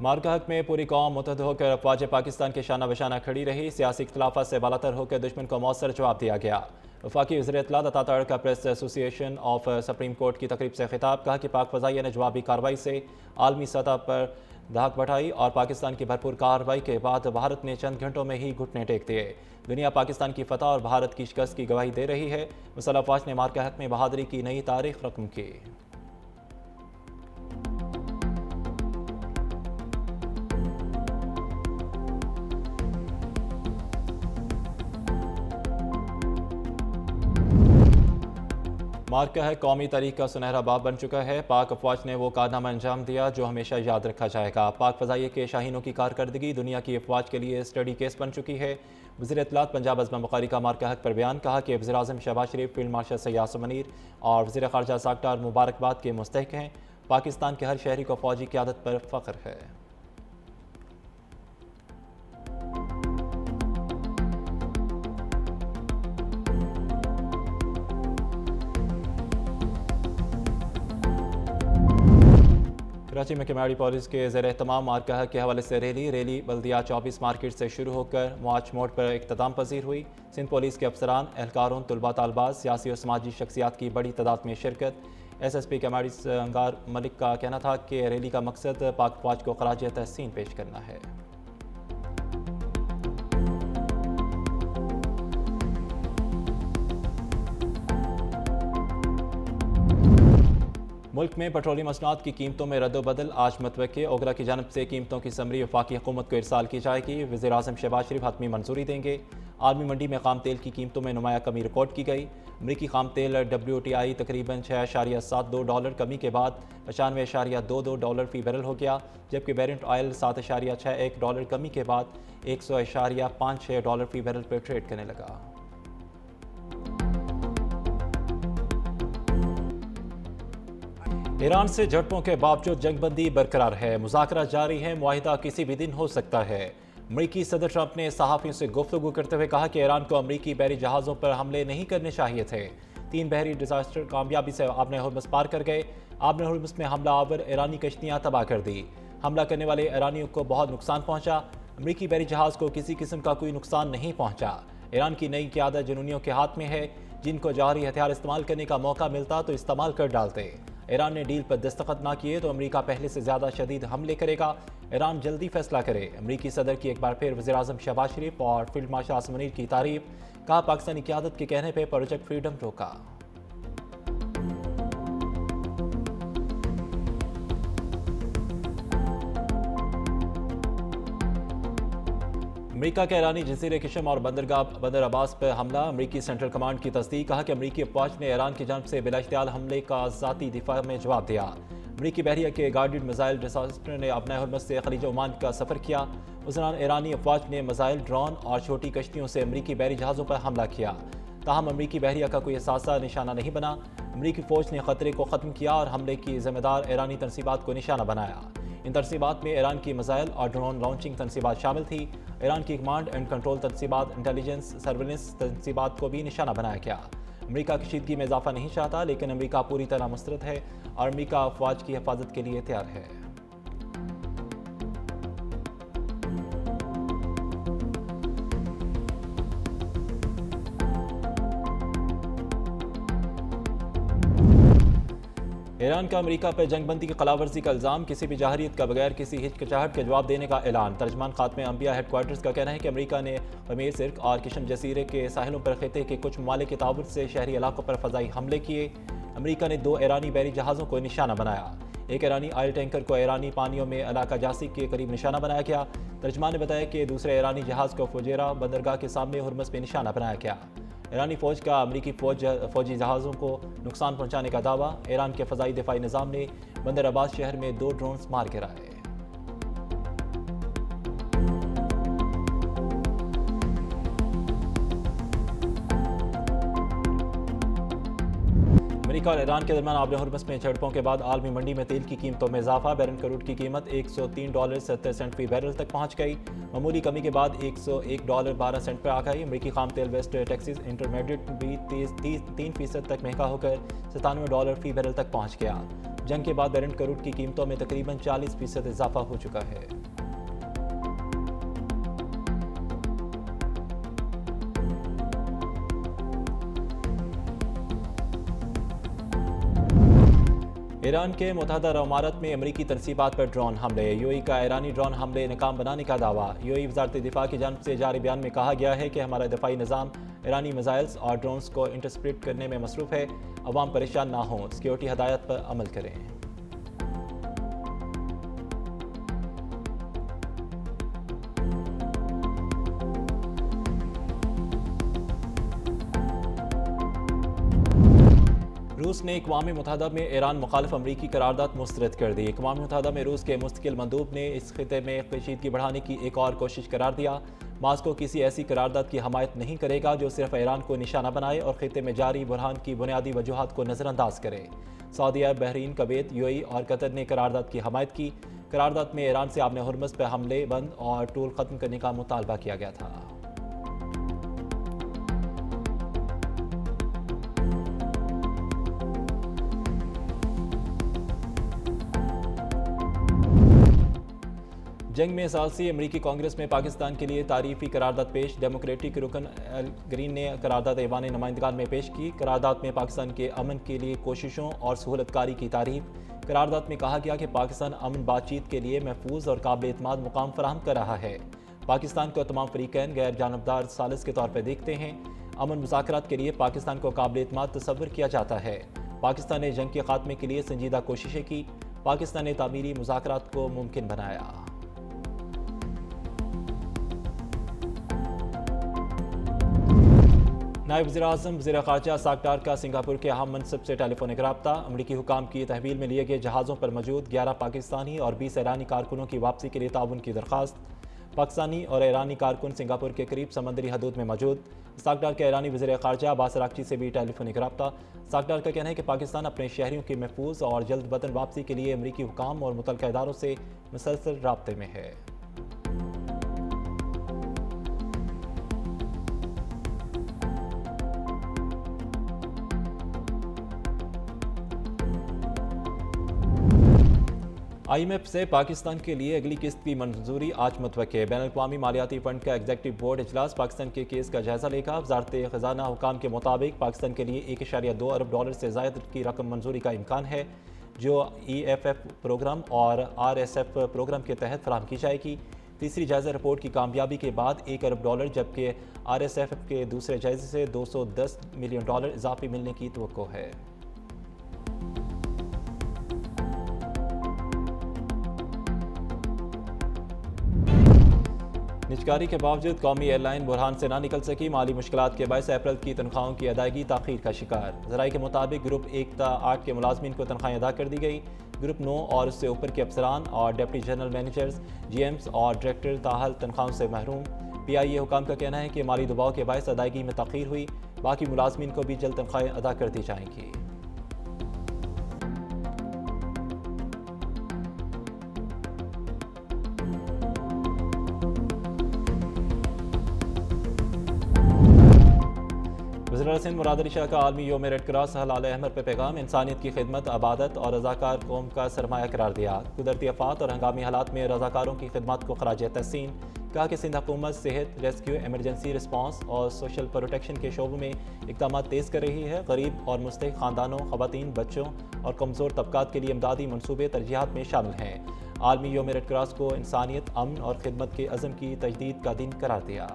मार्का हक में पूरी कौम मुतहद होकर अफवाज पाकिस्तान के शाना बशाना खड़ी रही। सियासी इख्तलाफा से बालातर होकर दुश्मन को मौसर जवाब दिया गया। वफाकी वज़ीर इत्तलात अता तड़का press association of supreme court की तकरीब से खिताब, कहा कि पाक फ़ज़ाइया ने जवाबी कार्रवाई से आलमी सतह पर धाक बढ़ाई और पाकिस्तान की भरपूर कार्रवाई के बाद भारत ने चंद घंटों में ही घुटने टेक दिए। दुनिया पाकिस्तान की फतह और भारत की शिकस्त की गवाही दे रही है। मुसल्लह अफवाज ने मार्का हक में बहादुरी की नई तारीख रकम की। मार्का है कौमी तारीख का सुनहरा बाब बन चुका है। पाक अफवाज ने वो कारनामा अंजाम दिया जो हमेशा याद रखा जाएगा। पाक फ़ज़ाइया के शाहीनों की कारकर्दगी दुनिया की अफवाज के लिए स्टडी केस बन चुकी है। वज़ीर इत्तलात पंजाब अज़मा बुखारी का मार्का हक पर बयान, कहा कि वज़ीर आज़म शहबाज शरीफ, फील्ड मार्शल सैयद यासिर मुनीर और वज़ीर ख़ारजा साख्तार मुबारकबाद के मुस्तहिक़ हैं। पाकिस्तान के हर शहरी को फ़ौजी क़यादत पर फ़ख्र है। कराची में कमेडी पुलिस के ज़ेर एहतमाम मार्का हक के हवाले से रैली बल्दिया 24 मार्केट से शुरू होकर मार्च मोड पर इख्तिताम पजीर हुई। सिंध पुलिस के अफसरान, एहलकारों, तलबा तालबात, सियासी और समाजी शख्सियात की बड़ी तादाद में शिरकत। SSP कमेडी अंगार मलिक का कहना था कि रैली का मकसद पाक फौज को खराज तहसीन पेश करना है। मुल्क में पेट्रोलियम मसनूआत की कीमतों में रद्दबदल आज मतवक्के। ओगरा की जानब से कीमतों की समरी वफाकी हुकूमत को इरसाल की जाएगी। वज़ीर आज़म शहबाज शरीफ हतमी मंजूरी देंगे। आलमी मंडी में खाम तेल की कीमतों में नुमाया कमी रिकॉर्ड की गई। अमरीकी खाम तेल WTI तकरीबन $6.72 कमी के बाद $95.22 फ़ी बैरल हो गया, जबकि बैरेंट ऑयल $7.61 कमी के बाद $100.56 फ़ी बैरल पर ट्रेड करने लगा। ईरान से झड़पों के बावजूद जंगबंदी बरकरार है। मुज़ाकरा जारी है, मुआहिदा किसी भी दिन हो सकता है। अमरीकी सदर ट्रंप ने सहाफ़ियों से गुफ्तगू करते हुए कहा कि ईरान को अमरीकी बहरी जहाज़ों पर हमले नहीं करने चाहिए थे। 3 बहरी डिजास्टर कामयाबी से आबने हुर्मुज़ पार कर गए। आबने हुर्मुज़ में हमला आवर ईरानी कश्तियाँ तबाह कर दी। हमला करने वाले ईरानियों को बहुत नुकसान पहुँचा। अमरीकी बहरी जहाज़ को किसी किस्म का कोई नुकसान नहीं पहुँचा। ईरान की नई क़यादत जुनूनियों के हाथ में है, जिनको जौहरी हथियार इस्तेमाल करने का मौका मिलता तो इस्तेमाल कर डालते। ईरान ने डील पर दस्तखत ना किए तो अमेरिका पहले से ज़्यादा शदीद हमले करेगा। ईरान जल्दी फैसला करे। अमेरिकी सदर की एक बार फिर वज़ीर आज़म शहबाज शरीफ और फील्ड मार्शल यासिर मुनीर की तारीफ, कहा पाकिस्तानी क़यादत के कहने पर प्रोजेक्ट फ्रीडम रोका। अमेरिका के ईरानी जज़ीरे किशम और बंदर अब्बास पर हमला। अमेरिकी सेंट्रल कमांड की तस्दीक, कहा कि अमेरिकी अफवाज ने ईरान की जानब से बिलाइख्तियार हमले का ज़ाती दिफा में जवाब दिया। अमेरिकी बहरिया के गाइडेड मिसाइल डिजास्टर ने अपना हुर्मुज़ से खलीज ओमान का सफ़र किया। उस दौरान ईरानी अफवाज ने मिसाइल, ड्रोन और छोटी कश्तियों से अमेरिकी बहरी जहाज़ों पर हमला किया। ताहम अमेरिकी बहरिया का कोई असासा निशाना नहीं बना। अमेरिकी फ़ौज ने ख़तरे को ख़त्म किया और हमले की ज़िम्मेदार ईरानी तनसीबात को निशाना बनाया। इन तनसीबात में ईरान की मिसाइल और ड्रोन लॉन्चिंग तनसीबात शामिल थी। ईरान की कमांड एंड कंट्रोल तनसीबात, इंटेलिजेंस सर्विलेंस तनसीबात को भी निशाना बनाया गया। अमेरिका कशीदगी में इजाफा नहीं चाहता, लेकिन अमेरिका पूरी तरह मुस्तरद है और अमेरिका अफवाज की हिफाजत के लिए तैयार है। ईरान का अमेरिका पर जंगबंदी की खिलाफवर्जी का इल्ज़ाम, किसी भी जाहरियत का बगैर किसी हिचकिचाहट के जवाब देने का ऐलान। तर्जमान खात्मे अंबिया हेडक्वार्टर्स का कहना है कि अमेरिका ने अमीर सिर्क और किशम जजीरे के साहिलों पर खिते के कुछ ममालिक के ताबुत से शहरी इलाकों पर फ़ज़ाई हमले किए। अमेरिका ने 2 ईरानी बहरी जहाज़ों को निशाना बनाया। एक ईरानी ऑयल टैंकर को ईरानी पानियों में इलाका जासी के करीब निशाना बनाया गया। तर्जमान ने बताया कि दूसरे ईरानी जहाज़ को फुजेरा बंदरगाह के सामने हुर्मुज़ में निशाना बनाया गया। ईरानी फ़ौज का अमरीकी फ़ौजी जहाज़ों को नुकसान पहुंचाने का दावा। ईरान के फ़ज़ाई दिफाई निज़ाम ने बंदर अब्बास शहर में 2 ड्रोन्स मार गिराए। अमेरिका और ईरान के दरमियान आबने हुर्मुज़ में झड़पों के बाद आलमी मंडी में तेल की कीमतों में इजाफा। बैरल क्रूड की कीमत $103.70 फ़ी बैरल तक पहुंच गई। मामूली कमी के बाद $101.12 पर आ गई। अमेरिकी खाम तेल वेस्ट टेक्सास इंटरमीडिएट भी 3% तक महंगा होकर $97 फ़ी बैरल तक पहुंच गया, जंग के बाद बैरन क्रूड की कीमतों में तकरीबन 40% इजाफा हो चुका है। ईरान के मुतहदा अरब अमारात में अमरीकी तनसीबात पर ड्रोन हमले। यूएई का ईरानी ड्रोन हमले नाकाम बनाने का दावा। यूएई वजारत दिफा की जानिब से जारी बयान में कहा गया है कि हमारा दिफाई निज़ाम ईरानी मिसाइल्स और ड्रोन्स को इंटरसेप्ट करने में मसरूफ़ है। अवाम परेशान ना हों, सिक्योरिटी हदायत पर अमल करें। रूस ने अक़वाम मुत्तहिदा में ईरान मुखालिफ अमरीकी करारदाद मुस्तरद कर दी। अक़वाम मुत्तहिदा में रूस के मुस्तकिल मंदूब ने इस खिते में कशीदगी बढ़ाने की एक और कोशिश करार दिया। मास्को किसी ऐसी करारदाद की हमायत नहीं करेगा जो सिर्फ ईरान को निशाना बनाए और खिते में जारी बुरहान की बुनियादी वजूहात को नज़रअंदाज करे। सऊदी अरब, बहरीन, कुवैत, यूएई और कतर ने करारदाद की हमायत की। करारदाद में ईरान से आबने हुर्मुज़ पर हमले बंद और टूल ख़त्म करने का मुतालबा किया गया था। जंग में सालसी अमरीकी कांग्रेस में पाकिस्तान के लिए तारीफी करारदाद पेश। डेमोक्रेटिक रुकन एल ग्रीन ने करारदाद ऐवान नुमाइंदगान में पेश की। करारदाद में पाकिस्तान के अमन के लिए कोशिशों और सहूलतकारी की तारीफ। करारदाद में कहा गया कि पाकिस्तान अमन बातचीत के लिए महफूज और काबिल एतमाद मुकाम फराहम कर रहा है। पाकिस्तान को तमाम फरीकैन गैर जानबदार सालिस के तौर पर देखते हैं। अमन मुज़ाकरात के लिए पाकिस्तान को काबिल एतमाद तस्वर किया जाता है। पाकिस्तान ने जंग के खात्मे के लिए संजीदा कोशिशें की। पाकिस्तान ने तामीरी मुज़ाकरात को मुमकिन बनाया। नायब वज़ीर-ए-आज़म वज़ीर ख़ारजा साक डार का सिंगापुर के अहम मनसब से टेलीफोनिक रब्ता। अमरीकी हुकाम की तहवील में लिए गए जहाज़ों पर मौजूद 11 पाकिस्तानी और 20 ईरानी कारकुनों की वापसी के लिए ताउन की दरख्वास्त। पाकिस्तानी और ईरानी कारकुन सिंगापुर के करीब समंदरी हदूद में मौजूद। साक डार के ईरानी वज़ीर ख़ारजा अब्बास अराग़ची से भी टेलीफोनिक रब्ता। साक डार का कहना है कि पाकिस्तान अपने शहरियों की महफूज और जल्द वतन वापसी के लिए अमरीकी हुकाम और मुतल्लिक़ा इदारों से मुसलसल राब्ते में है। IMF से पाकिस्तान के लिए अगली किस्त की मंजूरी आज मुतवक्के। बैनुल-अक़वामी मालियाती फंड का एग्जीक्यूटिव बोर्ड इजलास पाकिस्तान के केस का जायजा लेगा। वज़ारत ख़ज़ाना हुकाम के मुताबिक पाकिस्तान के लिए $1.2 अरब से ज़ायद की रकम मंजूरी का इम्कान है, जो EFF प्रोग्राम और RSF प्रोग्राम के तहत फराहम की जाएगी। तीसरी जायजा रिपोर्ट की कामयाबी के बाद $1 अरब, जबकि RSF के दूसरे जायजे से $210 मिलियन इजाफी मिलने की तवक्को है। निजकारी के बावजूद कौमी एयरलाइन बुरहान से ना निकल सकी। माली मुश्किलात के बायस अप्रैल की तनख्वाहों की अदायगी ताख़ीर का शिकार। ज़राए के मुताबिक ग्रुप 1 ता 8 के मुलाजमीन को तनख्वाहें अदा कर दी गई। ग्रुप 9 और उससे ऊपर के अफसरान और डिप्टी जनरल मैनेजर्स, GMs और डायरेक्टर ताहाल तनख्वाहों से महरूम। PIA हुकाम का कहना है कि माली दबाव के बायस अदायगी में ताख़ीर हुई। बाकी मुलाजमीन को भी जल्द तनख्वाहें अदा कर दी जाएंगी। वज़ीर-ए-सिंध मुराद अली शाह का आलमी योम रेड क्रॉस हलाल अहमद पर पैगाम। इंसानियत की खिदमत, अबादत और रज़ाकार कौम का सरमाया करार दिया। कुदरती आफात और हंगामी हालात में रज़ाकारों की खिदमत को खराज तहसीन। कहा कि सिंध हुकूमत सेहत, रेस्क्यू, एमरजेंसी रिस्पॉन्स और सोशल प्रोटेक्शन के शोबों में इक़दामात तेज़ कर रही है। गरीब और मुस्तहिक़ ख़ानदानों, ख़वातीन, बच्चों और कमज़ोर तबकात के लिए इमदादी मनसूबे तरजीहात में शामिल हैं। आलमी योम रेड क्रॉस को इंसानियत, अमन और खिदमत के अज़म की तजदीद का दिन करार दिया।